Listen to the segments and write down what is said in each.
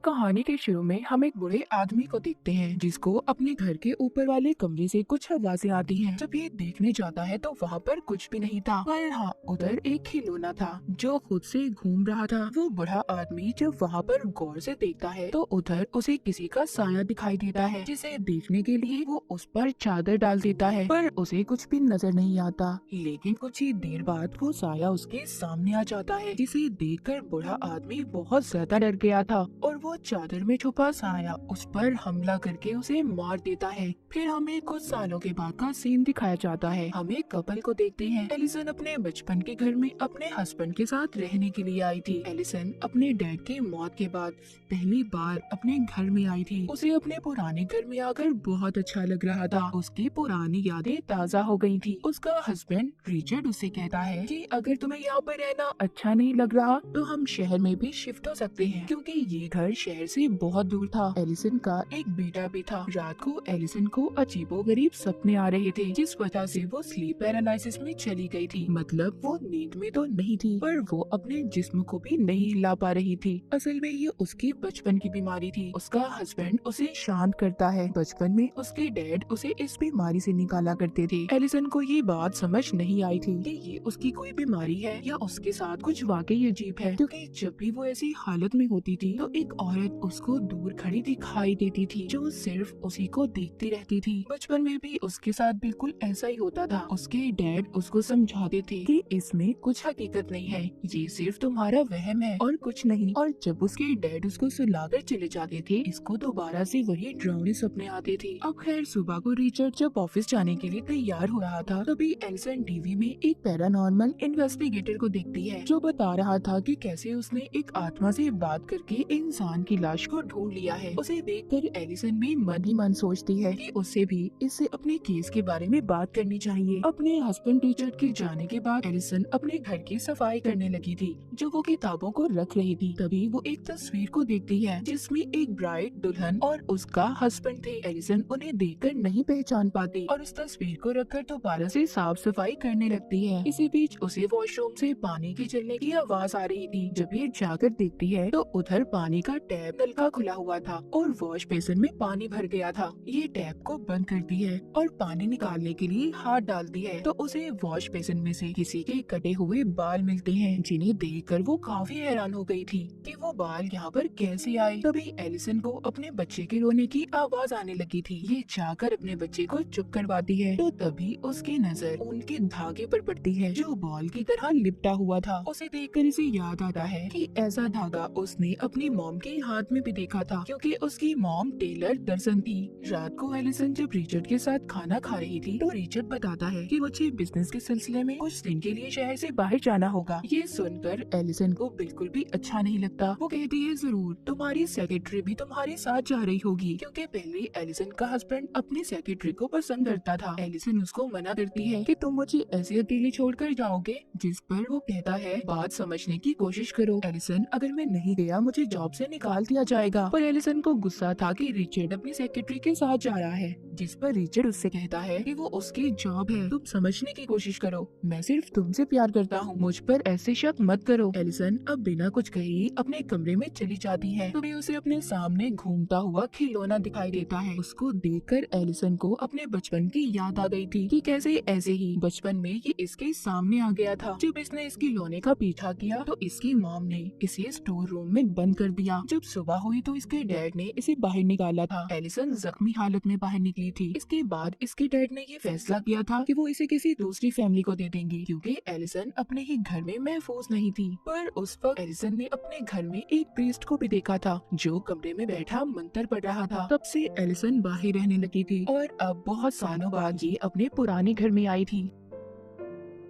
कहानी के शुरू में हम एक बूढ़े आदमी को देखते हैं जिसको अपने घर के ऊपर वाले कमरे से कुछ आवाजें आती हैं। जब ये देखने जाता है तो वहाँ पर कुछ भी नहीं था, पर हाँ उधर एक खिलौना था जो खुद से घूम रहा था। वो बूढ़ा आदमी जब वहाँ पर गौर से देखता है तो उधर उसे किसी का साया दिखाई देता है, जिसे देखने के लिए वो उस पर चादर डाल देता है, पर उसे कुछ भी नजर नहीं आता। लेकिन कुछ ही देर बाद वो साया उसके सामने आ जाता है, जिसे देखकर बूढ़ा आदमी बहुत ज्यादा डर गया था और वो चादर में छुपा साया उस पर हमला करके उसे मार देता है। फिर हमें कुछ सालों के बाद का सीन दिखाया जाता है। हम एक कपल को देखते हैं। एलिसन अपने बचपन के घर में अपने हस्बैंड के साथ रहने के लिए आई थी। एलिसन अपने डैड की मौत के बाद पहली बार अपने घर में आई थी। उसे अपने पुराने घर में आकर बहुत अच्छा लग रहा था। उसकी पुरानी यादें ताज़ा हो गई थी। उसका हस्बैंड रिचर्ड उसे कहता है कि अगर तुम्हें यहाँ पर रहना अच्छा नहीं लग रहा तो हम शहर में भी शिफ्ट हो सकते हैं, क्योंकि ये घर शहर से बहुत दूर था। एलिसन का एक बेटा भी था। रात को एलिसन को अजीबोगरीब सपने आ रहे थे, जिस वजह से वो स्लीप पैरालिसिस में चली गई थी। मतलब वो नींद में तो नहीं थी, पर वो अपने जिस्म को भी नहीं हिला पा रही थी। असल में ये उसकी बचपन की बीमारी थी। उसका हस्बैंड उसे शांत करता है। बचपन में उसके डैड उसे इस बीमारी से निकाला करते थे। एलिसन को ये बात समझ नहीं आई थी कि ये उसकी कोई बीमारी है या उसके साथ कुछ वाकई अजीब है, क्योंकि जब भी वो ऐसी हालत में होती थी तो एक औरत उसको दूर खड़ी दिखाई देती थी जो सिर्फ उसी को देखती रहती थी। बचपन में भी उसके साथ बिल्कुल ऐसा ही होता था। उसके डैड उसको समझाते थे कि इसमें कुछ हकीकत नहीं है, ये सिर्फ तुम्हारा वहम है और कुछ नहीं। और जब उसके डैड उसको सुलाकर चले जाते थे, इसको दोबारा से वही डरावने सपने आते थे। अब खैर सुबह को रिचर्ड जब ऑफिस जाने के लिए तैयार हो रहा था, तभी एलिसन टीवी में एक पैरानॉर्मल इन्वेस्टिगेटर को देखती है जो बता रहा था कि कैसे उसने एक आत्मा से बात करके इंसान की लाश को ढूंढ लिया है। उसे देखकर एलिसन भी मन ही मन सोचती है कि उसे भी इससे अपने केस के बारे में बात करनी चाहिए। अपने हस्बैंड रिचर्ड के जाने के बाद एलिसन अपने घर की सफाई करने लगी थी, जो वो किताबों को रख रही थी। तभी वो एक तस्वीर को देखती है जिसमें एक ब्राइड, दुल्हन और उसका हस्बैंड थे। एलिसन उन्हें देखकर नहीं पहचान पाती और उस तस्वीर को रखकर दोबारा से साफ सफाई करने लगती है। इसी बीच उसे वॉशरूम से पानी के चलने की आवाज आ रही थी। जब ये जाकर देखती है तो उधर पानी का टैप नल का खुला हुआ था और वॉश बेसिन में पानी भर गया था। ये टैप को बंद करती है और पानी निकालने के लिए हाथ डालती है तो उसे वॉश बेसिन में से किसी के कटे हुए बाल मिलते हैं, जिन्हें देखकर वो काफी हैरान हो गई थी कि वो बाल यहाँ पर कैसे आए। तभी एलिसन को अपने बच्चे के रोने की आवाज आने लगी थी। ये जाकर अपने बच्चे को चुप करवाती है तो तभी उसकी नजर उनके धागे पर पड़ती है जो बॉल की तरह लिपटा हुआ था। उसे देखकर इसे याद आता है कि ऐसा धागा उसने अपनी मॉम के हाथ में भी देखा था, क्योंकि उसकी मॉम टेलर दर्जन थी। रात को एलिसन जब रिचर्ड के साथ खाना खा रही थी तो रिचर्ड बताता है कि मुझे बिजनेस के सिलसिले में कुछ दिन के लिए शहर से बाहर जाना होगा। ये सुनकर एलिसन को बिल्कुल भी अच्छा नहीं लगता। वो कहती है जरूर, तुम्हारी सेक्रेटरी भी तुम्हारे साथ जा रही होगी, क्योंकि पहले एलिसन का हस्बैंड अपनी सेक्रेटरी को पसंद करता था। एलिसन उसको मना करती है कि तुम मुझे ऐसे अकेले छोड़कर जाओगे, जिस पर वो कहता है बात समझने की कोशिश करो एलिसन, अगर मैं नहीं गया मुझे जॉब से निकाल दिया जाएगा। पर एलिसन को गुस्सा था कि रिचर्ड अपनी सेक्रेटरी के साथ जा रहा है, जिस पर रिचर्ड उससे कहता है कि वो उसकी जॉब है, तुम समझने की कोशिश करो, मैं सिर्फ तुमसे प्यार करता हूँ, मुझ पर ऐसे शक मत करो। एलिसन अब बिना कुछ कहे ही अपने कमरे में चली जाती है। तभी उसे अपने सामने घूमता हुआ खिलौना दिखाई देता है। उसको देखकर एलिसन को अपने बचपन की याद आ गई थी कि कैसे ऐसे ही बचपन में ये इसके सामने आ गया था। जब इसने इस खिलौने का पीछा किया तो इसकी मॉम ने इसे स्टोर रूम में बंद कर दिया। जब सुबह हुई तो इसके डैड ने इसे बाहर निकाला था। एलिसन जख्मी हालत में बाहर निकली थी। इसके बाद इसके डैड ने ये फैसला किया था कि वो इसे किसी दूसरी फैमिली को दे देंगे, क्योंकि एलिसन अपने ही घर में महफूज नहीं थी। पर उस वक्त एलिसन ने अपने घर में एक प्रीस्ट को भी देखा था जो कमरे में बैठा मंत्र पढ़ रहा था। तब से एलिसन बाहर रहने लगी थी और अब बहुत सालों बाद ये अपने पुराने घर में आई थी।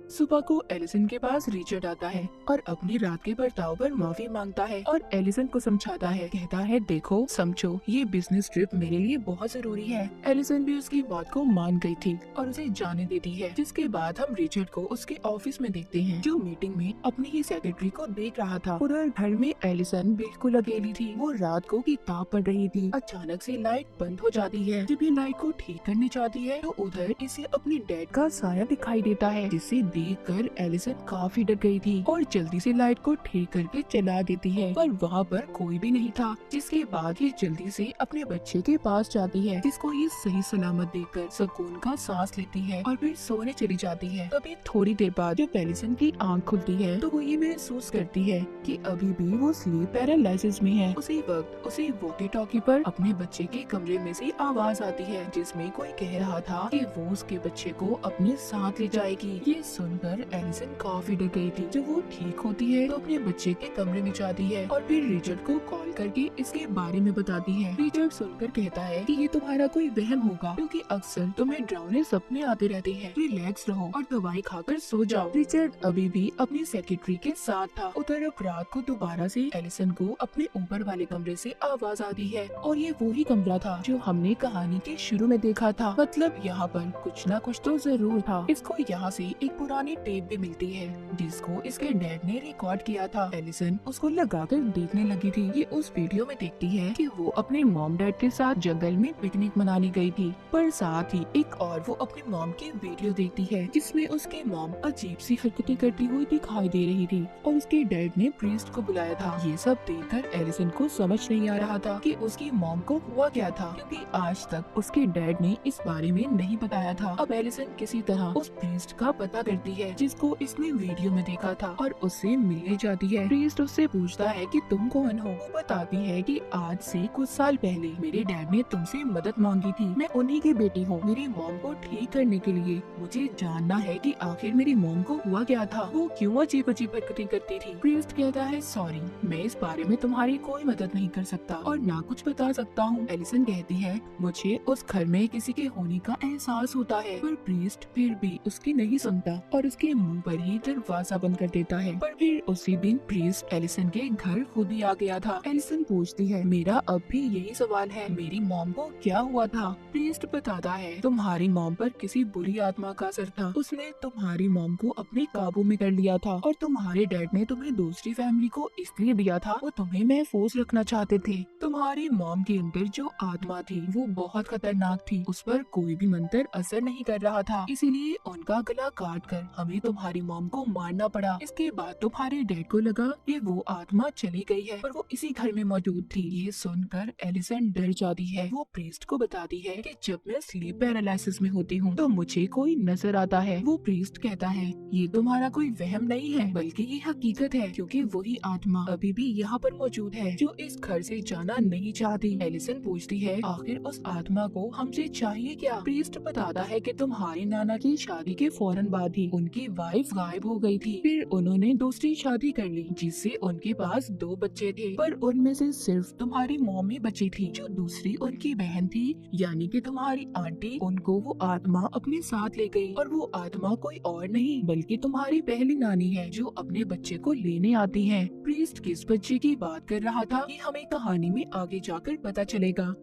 सुबह को एलिसन के पास रिचर्ड आता है और अपनी रात के बर्ताव पर माफी मांगता है और एलिसन को समझाता है। कहता है देखो समझो, ये बिजनेस ट्रिप मेरे लिए बहुत जरूरी है। एलिसन भी उसकी बात को मान गई थी और उसे जाने देती है। जिसके बाद हम रिचर्ड को उसके ऑफिस में देखते हैं, जो मीटिंग में अपनी ही सेक्रेटरी को देख रहा था। उधर घर में एलिसन बिल्कुल अकेली थी। वो रात को किताब पढ़ रही थी। अचानक से लाइट बंद हो जाती है। जब ये लाइट को ठीक करने जाती है तो उधर इसे अपने डैड का साया दिखाई देता है, जिससे देखकर एलिसन काफी डर गई थी और जल्दी से लाइट को ठीक करके चला देती है, पर वहाँ पर कोई भी नहीं था। जिसके बाद ये जल्दी से अपने बच्चे के पास जाती है, जिसको ये सही सलामत देखकर सुकून का सांस लेती है और फिर सोने चली जाती है। तभी थोड़ी देर बाद जब एलिसन की आंख खुलती है तो वो ये महसूस करती है कि अभी भी वो स्लीप पैरालिसिस में है। उसी वक्त उसे वॉकी टॉकी पर अपने बच्चे के कमरे में से आवाज आती है, जिसमें कोई कह रहा था कि वो उसके बच्चे को अपने साथ ले जाएगी। ये सुनकर एलिसन काफी डर गई थी। जब वो ठीक होती है तो अपने बच्चे के कमरे में जाती है और फिर रिचर्ड को कॉल करके इसके बारे में बताती है। रिचर्ड सुनकर कहता है कि ये तुम्हारा कोई वहम होगा, क्योंकि अक्सर तुम्हें डरावने सपने आते रहते हैं। रिलैक्स रहो और दवाई खाकर सो जाओ। रिचर्ड अभी भी अपनी सेक्रेटरी के साथ था। उधर अब रात को दोबारा से एलिसन को अपने ऊपर वाले कमरे से आवाज आती है और ये वही कमरा था जो हमने कहानी के शुरू में देखा था। मतलब यहाँ पर कुछ न कुछ तो जरूर था। इसको यहाँ से एक पुरानी टेप भी मिलती है जिसको इसके डैड ने रिकॉर्ड किया था। एलिसन उसको लगाकर देखने लगी थी। ये उस वीडियो में देखती है कि वो अपने मॉम डैड के साथ जंगल में पिकनिक मनाने गई थी, पर साथ ही एक और वो अपनी मॉम की वीडियो देखती है जिसमें उसकी मॉम अजीब सी हरकतें करती हुई दिखाई दे रही थी और उसके डैड ने प्रीस्ट को बुलाया था। ये सब देखकर एलिसन को समझ नहीं आ रहा था कि उसकी मॉम को हुआ क्या था, क्योंकि आज तक उसके डैड ने इस बारे में नहीं बताया था। अब एलिसन किसी तरह उस प्रीस्ट का पता करती है जिसको इसने वीडियो में देखा था और उससे मिलने जाती है। प्रीस्ट उससे पूछता है कि तुम कौन हो। वो बताती है कि आज से कुछ साल पहले मेरे डैड ने तुमसे मदद मांगी थी। मैं उन्हीं की बेटी हूँ। मेरी मॉम को ठीक करने के लिए मुझे जानना है कि आखिर मेरी मॉम को हुआ क्या था, वो क्यों अजीब अजीब हरकतें करती थी। प्रीस्ट कहता है सॉरी, मैं इस बारे में तुम्हारी कोई मदद नहीं कर सकता और ना कुछ बता सकता हूँ। एलिसन कहती है मुझे उस घर में किसी के होने का एहसास होता है, पर प्रीस्ट फिर भी उसकी नहीं सुनता और उसके मुंह पर ही दरवाजा बंद कर देता है। पर फिर उसी दिन प्रीस्ट एलिसन के घर खुद ही आ गया था। एलिसन पूछती है मेरा अब भी यही सवाल है, मेरी मॉम को क्या हुआ था। प्रीस्ट बताता है तुम्हारी मॉम पर किसी बुरी आत्मा का असर था। उसने तुम्हारी मॉम को अपने काबू में कर लिया था और तुम्हारे डैड ने तुम्हें दूसरी फैमिली को इसलिए दिया था, वो तुम्हें महफूज रखना चाहते थे। तुम्हारी मॉम के अंदर जो आत्मा थी वो बहुत खतरनाक थी। उस पर कोई भी मंत्र असर नहीं कर रहा था, इसीलिए उनका गला काट कर हमें तुम्हारी मॉम को मारना पड़ा। इसके बाद तुम्हारे डैड को लगा कि वो आत्मा चली गई है, पर वो इसी घर में मौजूद थी। ये सुनकर एलिसन डर जाती है। वो प्रीस्ट को बताती है कि जब मैं स्लीप पैरालिसिस में होती हूँ तो मुझे कोई नजर आता है। वो प्रीस्ट कहता है ये तुम्हारा कोई वहम नहीं है, बल्कि ये हकीकत है, क्योंकि वही आत्मा अभी भी यहाँ पर मौजूद है जो इस घर से जाना नहीं चाहती। एलिसन पूछती है आखिर उस आत्मा को हमसे चाहिए क्या। प्रीस्ट बताता है कि तुम्हारी नाना की शादी के फौरन बाद ही उनकी वाइफ गायब हो गई थी। फिर उन्होंने दूसरी शादी कर ली जिससे उनके पास 2 बच्चे थे, पर उनमें से सिर्फ तुम्हारी मॉम ही बची थी। जो दूसरी उनकी बहन थी यानी कि तुम्हारी आंटी, उनको वो आत्मा अपने साथ ले गई और वो आत्मा कोई और नहीं बल्कि तुम्हारी पहली नानी है जो अपने बच्चे को लेने आती है। प्रीस्ट किस बच्चे की बात कर रहा था ये हमें कहानी में आगे जाकर पता चलेगा।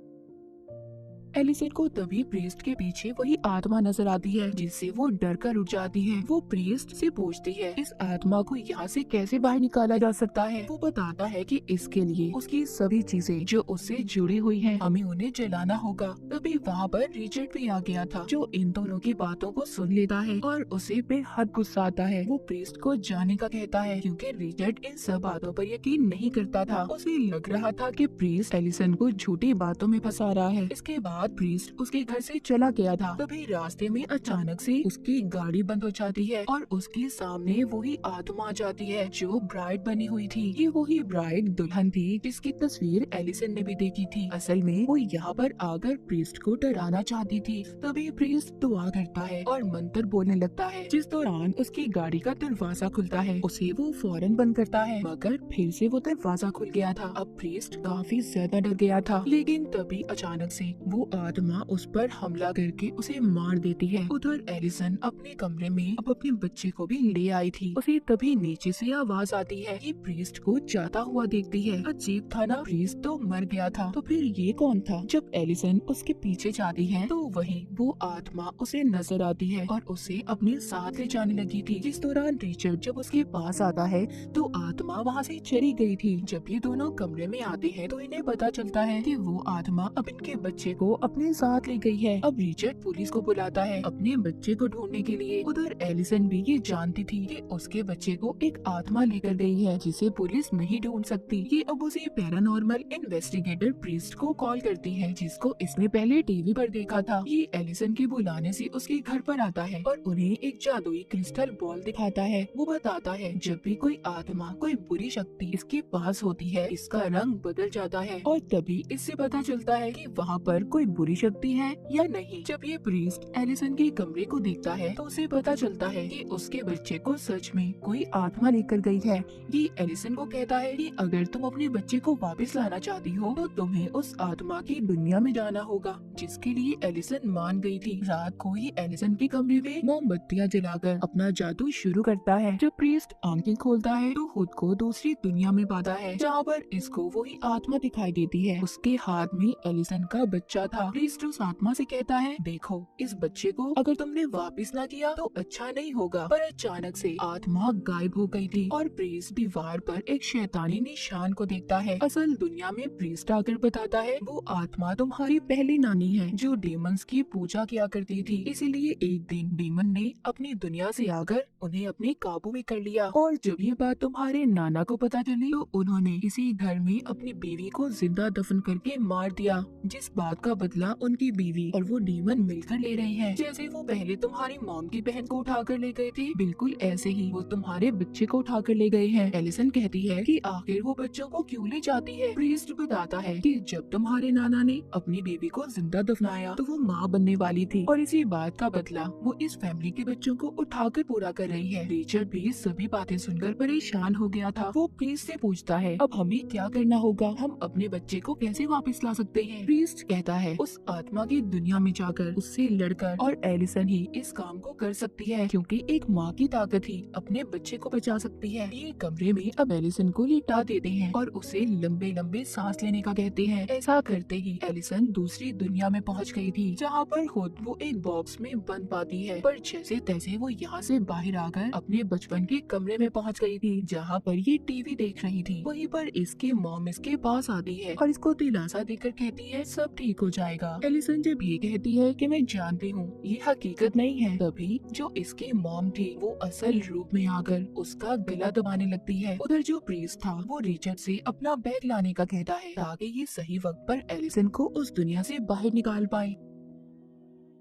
एलिसन को तभी प्रीस्ट के पीछे वही आत्मा नजर आती है जिससे वो डर कर उठ जाती है। वो प्रीस्ट से पूछती है इस आत्मा को यहाँ से कैसे बाहर निकाला जा सकता है। वो बताता है कि इसके लिए उसकी सभी चीजें जो उससे जुड़ी हुई हैं हमें उन्हें जलाना होगा। तभी वहाँ पर रिचर्ड भी आ गया था जो इन दोनों की बातों को सुन लेता है और उसे बेहद गुस्सा आता है। वो प्रीस्ट को जाने का कहता है क्योंकि रिचर्ड इन सब बातों पर यकीन नहीं करता था। उसे लग रहा था कि प्रीस्ट एलिसन को झूठी बातों में फंसा रहा है। इसके बाद प्रीस्ट उसके घर से चला गया था। तभी रास्ते में अचानक से उसकी गाड़ी बंद हो जाती है और उसके सामने वही आत्मा आ जाती है जो ब्राइड बनी हुई थी। ये वही ब्राइड दुल्हन थी जिसकी तस्वीर एलिसन ने भी देखी थी। असल में वो यहाँ पर आकर प्रीस्ट को डराना चाहती थी। तभी प्रीस्ट दुआ करता है और मंत्र बोलने लगता है, जिस दौरान उसकी गाड़ी का दरवाजा खुलता है। उसे वो फौरन बंद करता है मगर फिर से वो दरवाजा खुल गया था। अब प्रीस्ट काफी ज्यादा डर गया था, लेकिन तभी अचानक से वो आत्मा उस पर हमला करके उसे मार देती है। उधर एलिसन अपने कमरे में अब अपने बच्चे को भी ले आई थी। उसे तभी नीचे से आवाज आती है। ये प्रीस्ट को जाता हुआ देखती है। अजीब था ना, प्रीस्ट तो मर गया था, तो फिर ये कौन था। जब एलिसन उसके पीछे जाती है तो वही वो आत्मा उसे नजर आती है और उसे अपने साथ ले जाने लगी थी। जिस दौरान रिचर्ड जब उसके पास आता है तो आत्मा वहाँ से चली गई थी। जब ये दोनों कमरे में आते हैं तो इन्हें पता चलता है कि वो आत्मा अब इनके बच्चे को अपने साथ ले गई है। अब रिचर्ड पुलिस को बुलाता है अपने बच्चे को ढूंढने के लिए। उधर एलिसन भी ये जानती थी कि उसके बच्चे को एक आत्मा लेकर गई है जिसे पुलिस नहीं ढूंढ सकती। ये अब उसे पैरानॉर्मल इन्वेस्टिगेटर प्रीस्ट को कॉल करती है जिसको इसने पहले टीवी पर देखा था। ये एलिसन के बुलाने से उसके घर पर आता है और उन्हें एक जादुई क्रिस्टल बॉल दिखाता है। वो बताता है जब भी कोई आत्मा, कोई बुरी शक्ति इसके पास होती है, इसका रंग बदल जाता है और तभी इससे पता चलता है कि वहाँ पर कोई बुरी शक्ति है या नहीं। जब ये प्रीस्ट एलिसन के कमरे को देखता है तो उसे पता चलता है कि उसके बच्चे को सच में कोई आत्मा लेकर गई है। ये एलिसन को कहता है कि अगर तुम अपने बच्चे को वापस लाना चाहती हो तो तुम्हें उस आत्मा की दुनिया में जाना होगा, जिसके लिए एलिसन मान गई थी। रात को ही एलिसन के कमरे में मोमबत्तियां जलाकर अपना जादू शुरू करता है। जब प्रीस्ट आंखें खोलता है तो खुद को दूसरी दुनिया में पाता है जहाँ पर इसको वही आत्मा दिखाई देती है। उसके हाथ में एलिसन का बच्चा था। प्रीस्ट उस आत्मा से कहता है, देखो इस बच्चे को अगर तुमने वापस ना किया तो अच्छा नहीं होगा। पर अचानक से आत्मा गायब हो गई थी और प्रीस्ट दीवार पर एक शैतानी निशान को देखता है। असल दुनिया में प्रीस्ट आकर बताता है वो आत्मा तुम्हारी पहली नानी है जो डेमंस की पूजा किया करती थी। इसीलिए एक दिन डेमन ने अपनी दुनिया से आकर उन्हें अपने काबू में कर लिया और जब ये बात तुम्हारे नाना को पता चली तो उन्होंने इसी घर में अपनी बीवी को जिंदा दफन करके मार दिया, जिस बात का बदला उनकी बीवी और वो डेमन मिलकर ले रहे हैं। जैसे वो पहले तुम्हारी मॉम की बहन को उठाकर ले गए थे, बिल्कुल ऐसे ही वो तुम्हारे बच्चे को उठाकर ले गए हैं। एलिसन कहती है कि आखिर वो बच्चों को क्यों ले जाती है। प्रीस्ट बताता है कि जब तुम्हारे नाना ने अपनी बेबी को जिंदा दफनाया तो वो माँ बनने वाली थी और इसी बात का बदला वो इस फैमिली के बच्चों को उठाकर पूरा कर रही है। रिचर्ड भी सभी बातें सुनकर परेशान हो गया था। वो प्रीस्ट से पूछता है अब हमें क्या करना होगा, हम अपने बच्चे को कैसे वापस ला सकते हैं। प्रीस्ट कहता है उस आत्मा की दुनिया में जाकर उससे लड़कर, और एलिसन ही इस काम को कर सकती है क्योंकि एक माँ की ताकत ही अपने बच्चे को बचा सकती है। ये कमरे में अब एलिसन को लिटा देते हैं और उसे लंबे लंबे सांस लेने का कहते हैं। ऐसा करते ही एलिसन दूसरी दुनिया में पहुंच गई थी जहाँ पर खुद वो एक बॉक्स में बंद पाती है, पर जैसे तैसे वो यहाँ से बाहर आकर अपने बचपन के कमरे में पहुंच गई थी जहाँ पर ये टीवी देख रही थी। वहीं पर इसके मॉम इसके पास आती है और इसको दिलासा देकर कहती है सब ठीक हो जाएगा। एलिसन जब ये कहती है कि मैं जानती हूँ ये हकीकत नहीं है, तभी जो इसकी मॉम थी वो असल रूप में आकर उसका गला दबाने लगती है। उधर जो प्रीस्ट था वो रिचर्ड से अपना बैग लाने का कहता है ताकि ये सही वक्त पर एलिसन को उस दुनिया से बाहर निकाल पाए।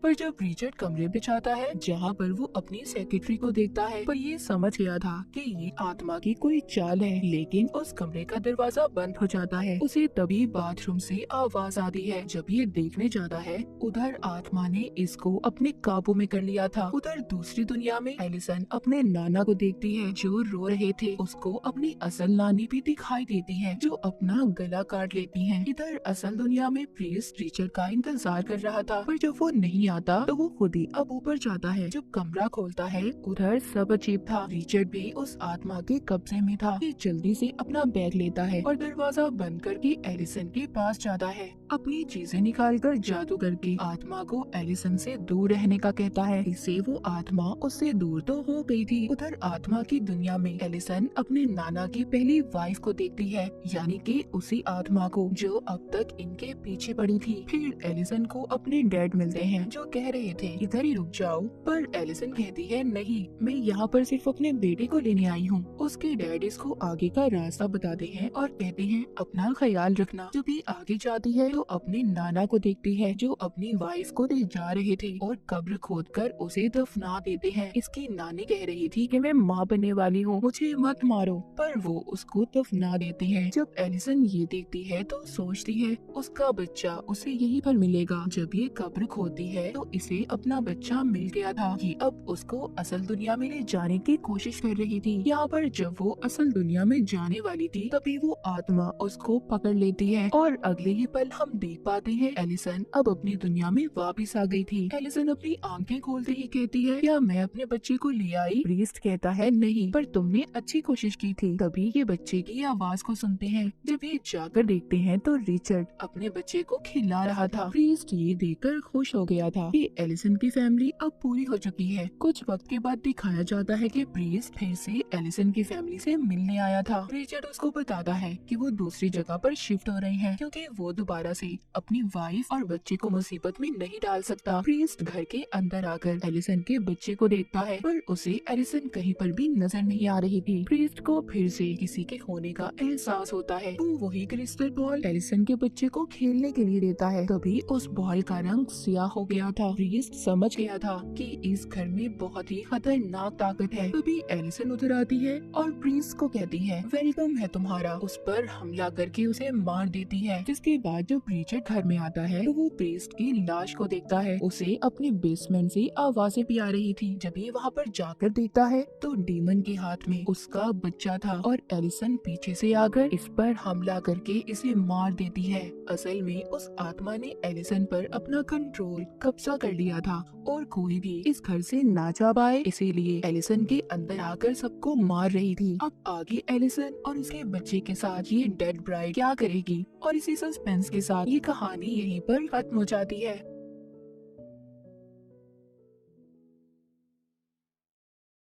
पर जब रिचर्ड कमरे में जाता है जहाँ पर वो अपनी सेक्रेटरी को देखता है, पर ये समझ गया था कि ये आत्मा की कोई चाल है, लेकिन उस कमरे का दरवाजा बंद हो जाता है। उसे तभी बाथरूम से आवाज आती है। जब ये देखने जाता है उधर आत्मा ने इसको अपने काबू में कर लिया था। उधर दूसरी दुनिया में एलिसन अपने नाना को देखती है जो रो रहे थे। उसको अपनी असल नानी भी दिखाई देती है जो अपना गला काट लेती है। इधर असल दुनिया में प्रीस्ट रिचर्ड का इंतजार कर रहा था, पर जब वो नहीं आता तो वो खुद ही अब ऊपर जाता है। जब कमरा खोलता है उधर सब अजीब था। रिचर्ड भी उस आत्मा के कब्जे में था। ये जल्दी से अपना बैग लेता है और दरवाजा बंद करके एलिसन के पास जाता है। अपनी चीजें निकालकर जादू करके आत्मा को एलिसन से दूर रहने का कहता है। इससे वो आत्मा उससे दूर तो हो गई थी। उधर आत्मा की दुनिया में एलिसन अपने नाना की पहली वाइफ को देखती है, यानी कि उसी आत्मा को जो अब तक इनके पीछे पड़ी थी। फिर एलिसन को अपने डैड मिलते हैं जो कह रहे थे इधर ही रुक जाओ, पर एलिसन कहती है नहीं, मैं यहाँ पर सिर्फ अपने बेटे को लेने आई हूँ। उसके डैड इसको आगे का रास्ता बताते हैं और कहते हैं अपना ख्याल रखना। जब ये आगे जाती है तो अपने नाना को देखती है जो अपनी वाइफ को ले जा रहे थे और कब्र खोदकर उसे दफना देते हैं। इसकी नानी कह रही थी कि मैं माँ बनने वाली हूँ, मुझे मत मारो, पर वो उसको दफना देती है। जब एलिसन ये देखती है तो सोचती है उसका बच्चा उसे यहीं पर मिलेगा। जब ये कब्र खोदती है तो इसे अपना बच्चा मिल गया था। ये अब उसको असल दुनिया में ले जाने की कोशिश कर रही थी। यहाँ पर जब वो असल दुनिया में जाने वाली थी तभी वो आत्मा उसको पकड़ लेती है और अगले ही पल हम देख पाते हैं एलिसन अब अपनी दुनिया में वापस आ गई थी। एलिसन अपनी आंखें खोलते ही कहती है क्या मैं अपने बच्चे को ले आई? प्रीस्ट कहता है नहीं, पर तुमने अच्छी कोशिश की थी। तभी ये बच्चे की आवाज को सुनते हैं। जब ये जाकर देखते हैं तो रिचर्ड अपने बच्चे को खिला रहा था। प्रीस्ट ये देखकर खुश हो गया था था कि एलिसन की फैमिली अब पूरी हो चुकी है। कुछ वक्त के बाद दिखाया जाता है कि प्रीस्ट फिर से एलिसन की फैमिली से मिलने आया था। रिचर्ड उसको बताता है कि वो दूसरी जगह पर शिफ्ट हो रहे हैं क्योंकि वो दोबारा से अपनी वाइफ और बच्चे को मुसीबत में नहीं डाल सकता। प्रीस्ट घर के अंदर आकर एलिसन के बच्चे को देखता है पर उसे एलिसन कहीं पर भी नजर नहीं आ रही थी। प्रीस्ट को फिर से किसी के होने का एहसास होता है। वो वही क्रिस्टल बॉल एलिसन के बच्चे को खेलने के लिए देता है। तभी उस बॉल का रंग स्याह हो गया था। प्रीस्ट समझ गया था कि इस घर में बहुत ही खतरनाक ताकत है। तभी एलिसन उधर आती है और प्रीस्ट को कहती है वेलकम है तुम्हारा। उस पर हमला करके उसे मार देती है। जिसके बाद जब रिचर्ड घर में आता है तो वो प्रीस्ट की लाश को देखता है। उसे अपने बेसमेंट से आवाजें भी आ रही थी। जब ये वहाँ पर जाकर देखता है तो डीमन के हाथ में उसका बच्चा था और एलिसन पीछे से आकर इस पर हमला करके इसे मार देती है। असल में उस आत्मा ने एलिसन पर अपना कंट्रोल कब्जा कर लिया था और कोई भी इस घर से ना जा पाए, इसीलिए एलिसन के अंदर आकर सबको मार रही थी। अब आगे एलिसन और उसके बच्चे के साथ ये डेड ब्राइड क्या करेगी और इसी सस्पेंस के साथ ये कहानी यहीं पर खत्म हो जाती है।